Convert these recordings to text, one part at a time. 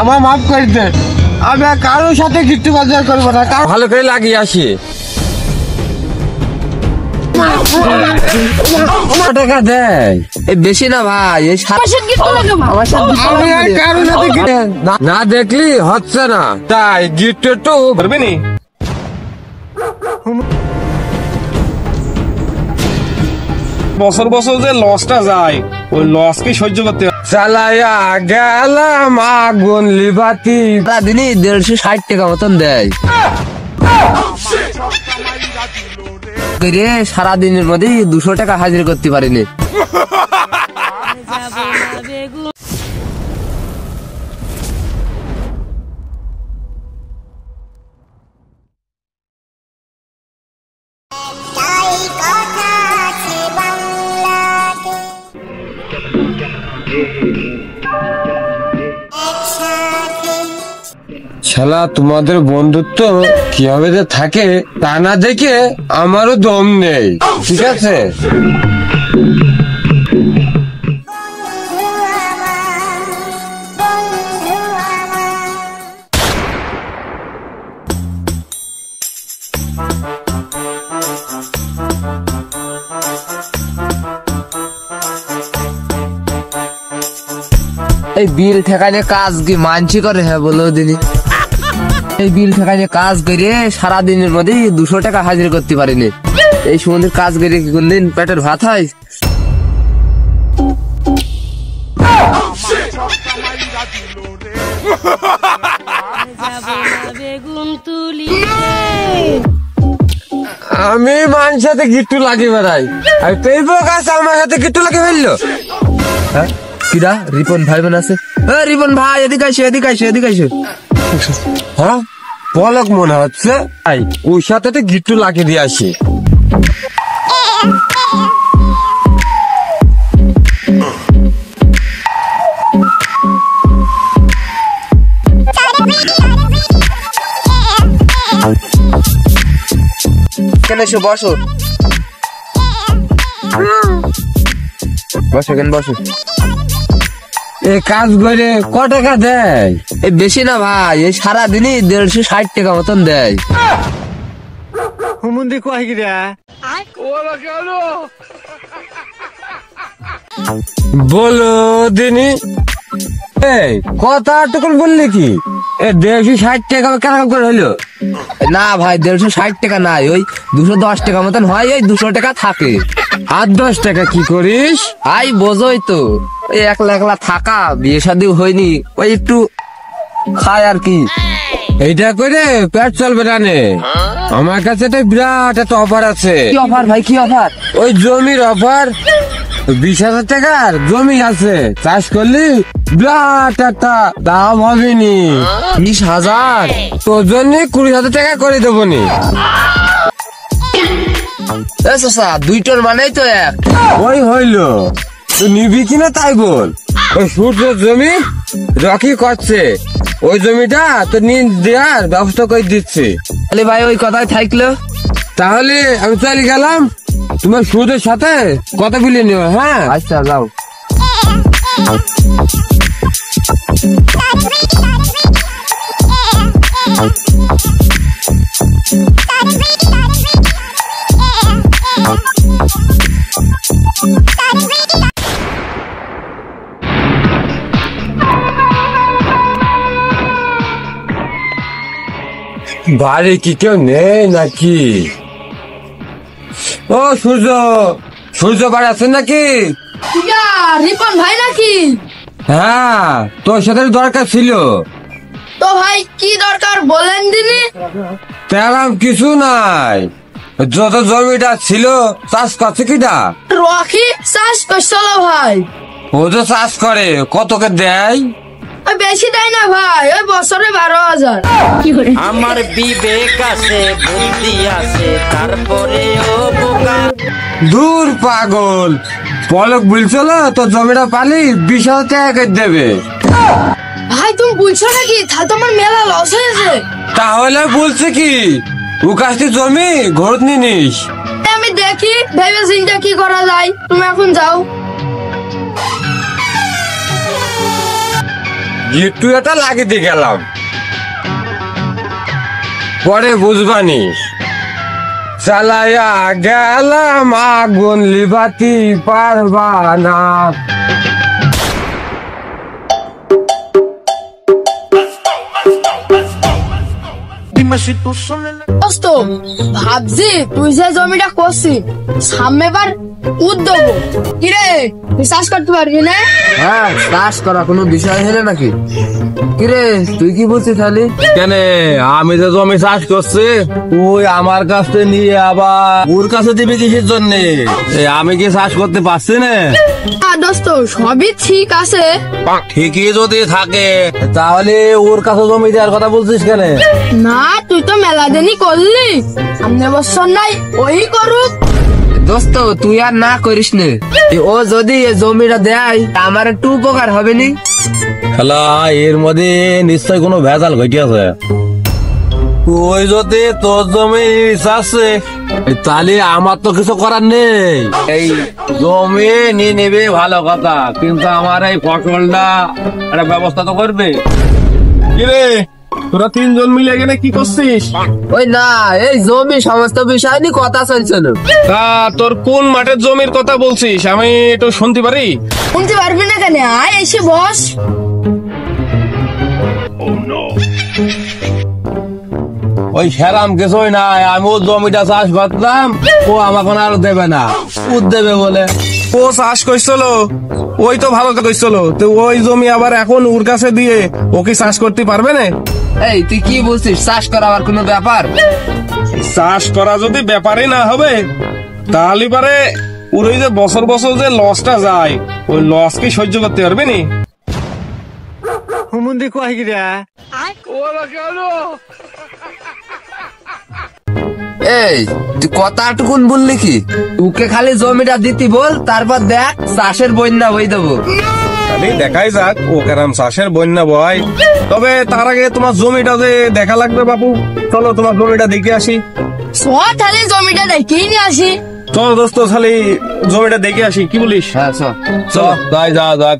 আমার মাফ করে দে, আমি কারোর সাথে গিট্টু বাজার করবো না। ভালো করে লাগিয়ে আসি। টাকা দেয় বেশি না ভাই, না দেখলি হচ্ছে না, তাই গিট্টু একটু ভরবে নি। বছর বছর যে লসটা যায়, ওই লস কি সহ্য করতে চালাইয়া গেলাম আগুন লিবাতি। সারাদিনই 150-60 টাকা মতন দেয়। সারাদিনের মধ্যে 200 টাকা হাজির করতে পারিনি। শালা তোমাদের বন্ধুত্ব কিভাবে যে থাকে তা না দেখে আমারও দম নেই, ঠিক আছে? এই বিল ঠেকাইলে কাজ কি মানছি করে? হ্যাঁ বলো দিনি। এই বিল ঠেকাইলে কাজ করে সারাদিনের মধ্যে 200 টাকা হাজির করতে পারিনি। এই সমুদ্রের কাজ করে কি কোনদিন পেটের ভাত হয়? আমি মানুষের সাথে গিট্টু লাগিয়ে বেড়াই, আর পেইবো গাছ আমার সাথে গিট্টু লাগিয়ে ফেললো। হ্যাঁ কিরা? রিপন ভাই বোন আছে? রিপন ভাই এদিকে আসো, এদিকে আসো, এদিকে আসো। হ্যাঁ পলক মনে হচ্ছে, ওর সাথে তো গিট্টু লাগিয়ে দিয়ে আসি। কেন এসো, বসো বসো, কেন বসো। এ কাজ করে ক টাকা দেয়? এই বেশি না ভাই, এই সারাদিনই 150-60 টাকা মতন দেয়। বলো দিনি, এই কথা টুকুন বললি কি? 150-60 টাকা কেন করে হইলো? না ভাই 150-60 টাকা নাই, ওই 210 টাকা মতন হয়, ওই 200 টাকা থাকে। আর 10 টাকা কি করিস? আই বোঝোই তো, ওই একলা একলা থাকা, বিয়ে শাদী হয়নি, ওই একটু খায় আর কি। এইটা করে পেট চলবে না নে। আমার কাছে একটা বিরাট একটা অফার আছে। কি অফার ভাই, কি অফার? ওই জমির অফার। 20,000 টাকার জমি আছে, চাষ করলি বিরাট একটা দাম হবে নি। 20,000? তোর জন্য 20,000 টাকা করে দেবো নি। চাচা 2 টন মানেই তো এক। ওই হইলো, তুই নিবি কিনা তাই বল। ওই সূর্যের জমি রকি করছে, ওই জমিটা তো নিয়ে দেওয়ার ব্যবস্থা করে দিচ্ছে। তাহলে ভাই ওই কথাই থাকলো। তাহলে আমি চলে গেলাম, তোমার সুদের সাথে কথা বলে নিও। হ্যাঁ আচ্ছা যাও। বাড়ি কি কেউ নেই নাকি? ও সূর্য, সূর্য বাড়ি আছেন নাকি? রিপন ভাই নাকি? হ্যাঁ তোর সাথে দরকার ছিল। তো ভাই কি দরকার বলেন দিনি। তেমন কিছু নাই, যত জমিটা ছিল চাষ করছে কিটা? রকি চাষ করছিল ভাই। ও তো চাষ করে, কতকে দেয়? ওই বেশি দেয় না ভাই, ওই বছরে 12,000। আমার বিবেক আছে, বুদ্ধি আছে, তারপরে ও বোকা। দূর পাগল, পলক বলছিল তো জমিটা পালি 20,000 টাকা করে দেবে। ভাই তুমি বুঝছো নাকি? তাহলে তো আমার মেলা লস হয়েছে। তাহলে বলছে কি, ও কাজটি জমি ঘরত নিস। আমি দেখি ভেবে চিন্তা কি করা যায়, তুমি এখন যাও। গিট্টু এটা লাগিতে গেলাম, পরে বুঝবানি। চালাইয়া গেলাম আগুন লিভাতি পারবা না। দোস্ত ভাবছি তুই যে জমিটা করছিস সামনে বার উদ্যোগ কিরে তুই চাষ করতে পারবি না? হ্যাঁ, চাষ করা কোনো বিষয় হলে নাকি? কিরে তুই কি বলছিস তাহলে? কেন আমি যে জমি চাষ করছি ওই আমার কাছে নিয়ে আবার ওর কাছে দিবি কিসের জন্য? আমি কি চাষ করতে পারছি না? দোস্ত সবই ঠিক আছে, ঠিকই যদি থাকে তাহলে ওর কাছে জমি দেওয়ার কথা বলছিস কেন? না তুই তো মেলা দিনই করলি, সামনে বছর নাই ওই করুক। দোস্ত তুই আর না করিস নে, ও যদি এই জমিটা দেয় আমার একটু উপকার হবে নি? খেলা এর মধ্যে নিশ্চয় কোনো ভেজাল ঘটিয়াছে। ওই যদি তোর জমি চাচ্ছে তাহলে আমার তো কিছু করার নেই। এই জমি নিয়ে নেবে ভালো কথা, কিন্তু আমার এই ফসলটা একটা ব্যবস্থা তো করবে। কিরে তোরা তিনজন মিলে এখানে কি করছিস? ওই না, এই জমি সমস্ত বিষয় নিয়ে কথা চলছিল। তা তোর কোন মাঠের জমির কথা বলছিস আমি একটু শুনতে পারি? শুনতে পারবি না কেন? আয় এসে বস। ওই সেরাম কিছুই নাই, আমি ও জমিটা চাষ করতাম, ও আমাকে আর দেবে না, ও দেবে বলে ও চাষ করছিল। ওই তো ভালো করছিল, তো ওই জমি আবার এখন ওর কাছে দিয়ে ও কি চাষ করতে পারবে না? এই তুই কি বলছিস? চাষ করা আবার কোনো ব্যাপার? চাষ করা যদি ব্যাপারই না হবে তাহলে পারে ওর ওই যে বছর বছর যে লসটা যায় ওই লস কি সহ্য করতে পারবে নি? এই তুই কথাটুকুন বললি কি? তোকে খালি জমিটা দিতি বল, তারপর দেখ চাষের বন্যা বই দেবো। খালি দেখাই যাক ও কেরাম চাষের বন্যা বয়। তবে তার আগে তোমার জমিটা যে দেখা লাগবে বাবু, চলো তোমার জমিটা দেখে আসি। তাহলে জমিটা দেখেই নিয়ে আসি। চল দোস্ত খালি জমিটা দেখে আসি, কি বলিস? হ্যাঁ চল। চল যাই যা যাক।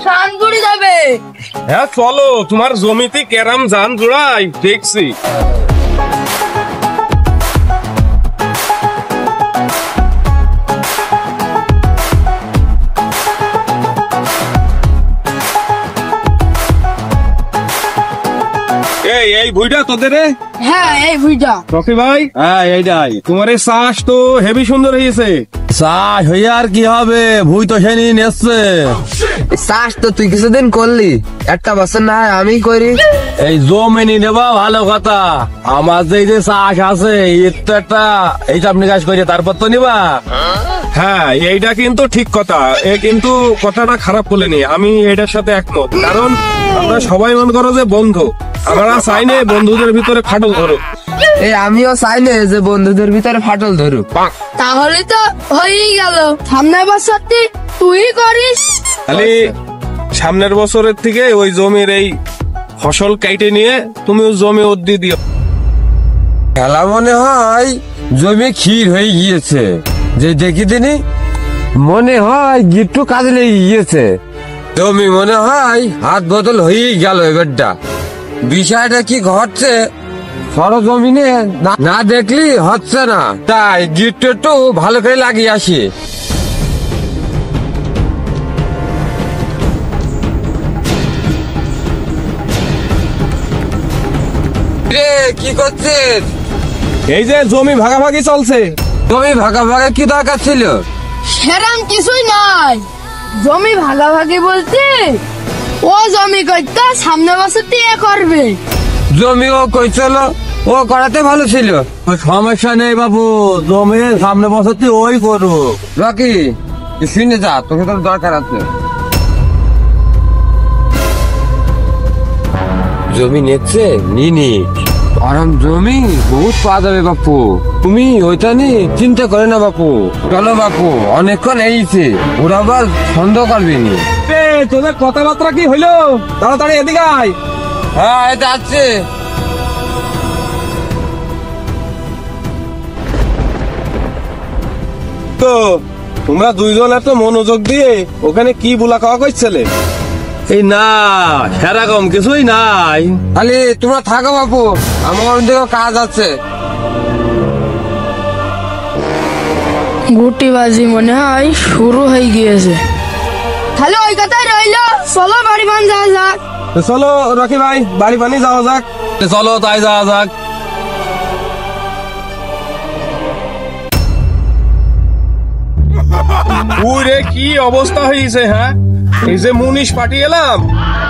স্নান করে যাবে। হ্যাঁ চলো, তোমার জমিতে কেরাম জান জোড়াই দেখছি। এই ভুইটা তোদের? হ্যাঁ এই বুঝা রকি ভাই, হ্যাঁ এইটাই। তোমার এই চাষ তো হেভি সুন্দর হয়েছে। চাষ হইয়া আর কি হবে, ভুই তো সে নিয়ে নেচ্ছে। চাষ তো তুই কিছুদিন করলি, একটা বছর না হয় আমি করি। এই জমি নিয়ে নেবা ভালো কথা, আমার যে এই যে চাষ আছে এর তো একটা হিসাব নিকাশ করে তারপর তো নিবা। হ্যাঁ এইটা কিন্তু ঠিক কথা, এ কিন্তু কথাটা খারাপ বলেনি, আমি এটার সাথে একমত। কারণ আমরা সবাই মনে করো যে বন্ধু, আমরা চাই না বন্ধুদের ভিতরে ফাটল ধরুক। এই আমিও চাই না যে বন্ধুদের ভিতরে ফাটল ধরুক। তাহলে তো হয়েই গেল, সামনের বছর তুই করিস। খালি সামনের বছরের থেকে ওই জমির এই ফসল কেটে নিয়ে তুমি ওই জমি ওর দিয়ে দিও। খেলা মনে হয় জমি ক্ষীর হয়ে গিয়েছে, যে দেখি দিনি মনে হয় গিট্টু কাজে লেগে গিয়েছে। জমি মনে হয় হাত বদল হয়েই গেল এবারটা। বিষয়টা কি ঘটছে সরজমিনে না দেখলি হচ্ছে না, তাই গিট্টু একটু ভালো করে লাগিয়ে আসি। রে কি করছিস? এই যে জমি ভাগাভাগি চলছে। জমি ভাগাভাগি কি দরকার ছিল? সেরাম কিছুই নাই, জমি ভাগাভাগি বলতে ও জমি করতে সামনে বছর দিয়ে করবে। জমি ও কইছিল, ও করাতে ভালো ছিল। সমস্যা নেই বাবু, জমি সামনে বছর তুই ওই করুক। রকি তুই শুনে যা, তোকে তোর দরকার আছে। জমি নিচ্ছে নিনি, আরাম জমি বহুত পাওয়া যাবে বাপু, তুমি ওইটা নিয়ে চিন্তা করে না বাপু। চলো বাপু, অনেকক্ষণ এইছে, ওরা আবার সন্দেহ করবি নি। তোদের কথাবার্তা কি হইলো? তাড়াতাড়ি এদিকে আয়। হ্যাঁ এটা আছে। তো তোমরা দুইজন এত মনোযোগ দিয়ে ওখানে কি বুলা খাওয়া করছিলে? এই না সেরকম কিছুই নাই। খালি তোমরা থাকো বাপু, আমার ওদিকে কাজ আছে। গুটিবাজি মনে হয় শুরু হয়ে গিয়েছে। তাহলে ওই কথাই রইলো, চলো বাড়ি বান যাওয়া যাক। তো চলো রকি ভাই, বাড়ি বানি যাওয়া যাক। চলো তাই যাওয়া যাক। ওরে কি অবস্থা হয়েছে, হ্যাঁ? এই যে মুনিশ পাঠিয়ে এলাম,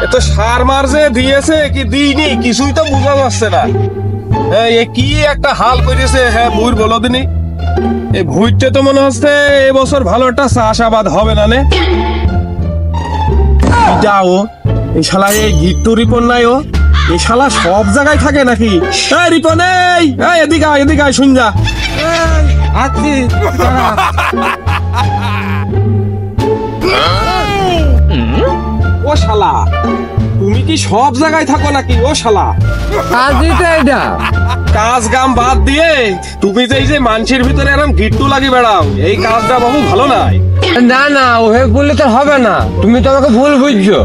এ তো সার মার যে দিয়েছে কি দিইনি কিছুই তো বোঝা যাচ্ছে না। হ্যাঁ, এ কি একটা হাল করেছে। হ্যাঁ ভুঁইর বলো দিনি, এই ভুঁইতে তো মনে হচ্ছে এবছর ভালো একটা চাষাবাদ হবে না নে। যাও, এই শালা এই গিট্টু রিপন নাই, ও এই শালা সব জায়গায় থাকে নাকি? এই রিপন, এই এদিকে আয়, এদিকে আয়, শুন যা। আছি ও শালা, তুমি কি সব জায়গায় থাকো নাকি? ও শালা, কাজই তো এটা। কাজ কাম বাদ দিয়ে তুমি যে এই যে মানুষের ভিতরে এরকম গিট্টু লাগি বেড়াও, এই কাজটা বাবু ভালো নাই। না না, ওহে বললে তো হবে না, তুমি তো আমাকে ভুল বুঝছো।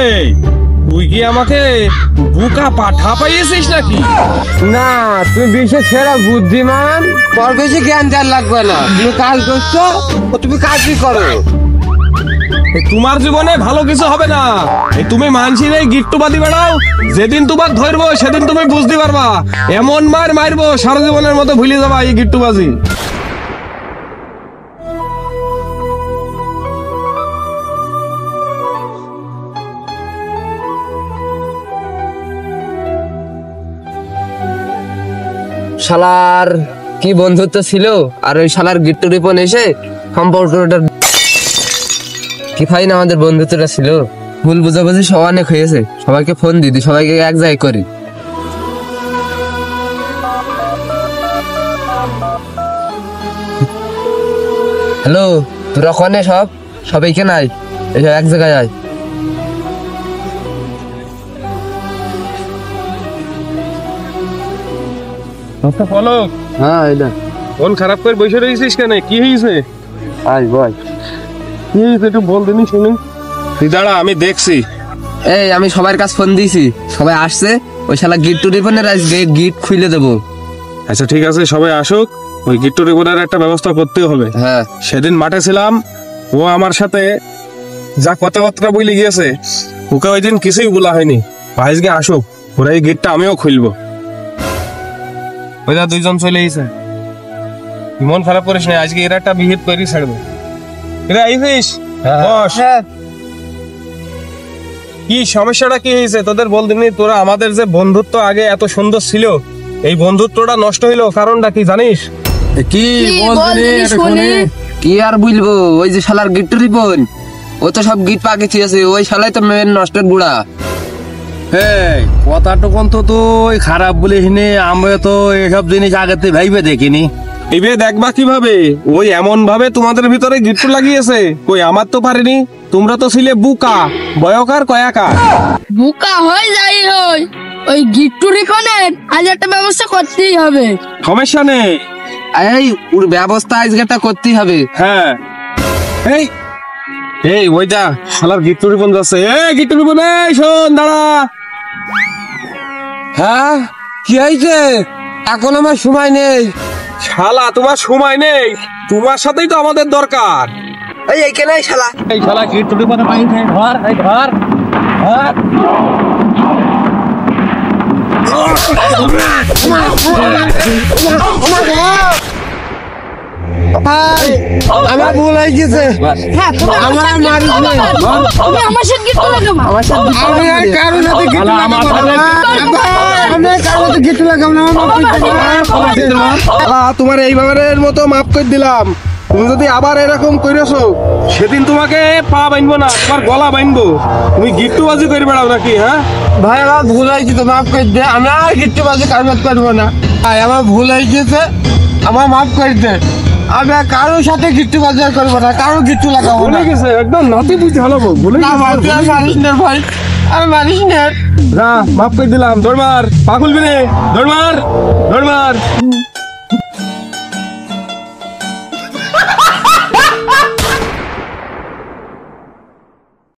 এই তুই কি আমাকে বুকা পাঠা পাইয়েছিস নাকি? না, তুমি বিশ্বের সেরা বুদ্ধিমান, তোর বেশি জ্ঞান যার লাগবে না। তুমি কাজ করছো, তুমি কাজই করো। তোমার জীবনে ভালো কিছু হবে না। এই তুমি মানসির এই গিট্টু বাদি বেড়াও, যেদিন তোমার ধরবো সেদিন তুমি বুঝতে পারবা। এমন মার মারবো সারা জীবনের মতো ভুলে যাবা এই গিট্টু বাজি। শালার কি বন্ধুত্ব ছিল, আর ওই শালার গিট্টু রিপন এসে সম্পর্কটা কি ফাইন আমাদের বন্ধুত্বটা ছিল। ভুল বুঝাবুঝি সব অনেক হয়েছে, সবাইকে ফোন দিদি, সবাইকে এক জায়গায় করি। হ্যালো, তোরা ওখানে সবাইকে নাই, এসব এক জায়গায় আয়। পলক, হ্যাঁ এটা ফোন খারাপ করে বসে রয়েছিস কেন? কি হয়েছে? আয় বল। কি হয়েছে একটু বল দিনি শুনি। তুই দাঁড়া, আমি দেখছি। এই আমি সবার কাছে ফোন দিয়েছি, সবাই আসছে। ওই শালা গিট্টু রিপনের আজকে গিট খুলে দেবো। আচ্ছা ঠিক আছে, সবাই আসুক, ওই গিট্টু রিপনের একটা ব্যবস্থা করতে হবে। হ্যাঁ, সেদিন মাঠে ছিলাম, ও আমার সাথে যা কথাবার্তা বলে গিয়েছে, ওকে ওই দিন কিছুই বলা হয়নি। আজকে আসুক, ওরা এই গেটটা আমিও খুলবো। ওইটা দুইজন চলে এসে, মন খারাপ করিস না, আজকে এরা একটা বিহিত তৈরি ছাড়বো। এরা আইছিস? বস। কি সমস্যাটা কি হয়েছে তোদের বল দিনি। তোরা আমাদের যে বন্ধুত্ব আগে এত সুন্দর ছিল, এই বন্ধুত্বটা নষ্ট হইলো, কারণটা কি জানিস? কি বলছিস? কি আর বলবো, ওই যে শালার গিট্টু রিপন, ও তো সব গিট পাকে ছিয়েছে। ওই শালাই তো মেন নষ্টের বুড়া। এই কথাটুকুন তো তুই খারাপ বলিস নি, আমরা তো এসব জিনিস আগেতে ভাইবে দেখিনি। এইবে দেখবা কিভাবে, ওই এমন ভাবে তোমাদের ভিতরে গিট্টু লাগিয়েছে, কই আমার তো পারিনি। তোমরা তো ছিলে বুকা, বয়কার কয়াকার। বুকা হয়ে যাই হই, ওই গিট্টু রিপনের আজ একটা ব্যবস্থা করতেই হবে। সমস্যা নেই, এই ওর ব্যবস্থা আজকে একটা করতেই হবে। হ্যাঁ। এই এই ওইটা শালার গিট্টু রিপন যাচ্ছে। এই গিট্টু রিপন, এই শোন, দাঁড়া। হ্যাঁ, কি হয়েছে? এখন আমার সময় নেই। শালা তোমার সময় নেই, তোমার সাথেই তো আমাদের দরকার। এই এইখানে শালা, এই শালা গিট্টু রিপনের পাইছে, ধর, এই ধর, ধর। আমার ভুল হয়ে গেছে। হ্যাঁ, তুমি আমার মারিস না। তুমি আমার সাথে গিট্টু লাগাবো। আমার সাথে আমি আর কারোর সাথে গিট্টু লাগাবো না। আমি আর কারোর সাথে গিট্টু লাগাবো না। তোমার এইবারের মতো মাফ করে দিলাম। তুমি যদি আবার এরকম করেছো, সেদিন তোমাকে পা বাঁধবো না, তোমার গলা বাঁধবো। তুমি গিট্টু বাজি করে বেড়াও নাকি? হ্যাঁ ভাই, আমার ভুল হয়েছে, তো মাফ করে দে। আমি আর গিট্টু বাজি কারবার করবো না। ভাই, আমার ভুল হয়ে গেছে, আমার মাফ করে দে। আমি আর কারোর সাথে গিট্টু বাজি করবো না, কারো গিট্টু লাগাবো না। ভুলে গেছে, একদম নাতি বুঝতে ভালো বলে না ভাই, তুই আর মারিস না ভাই, আর মারিস না। যা, মাফ করে দিলাম। দৌড় মার, পা খুলবি নে, দৌড় মার, দৌড় মার।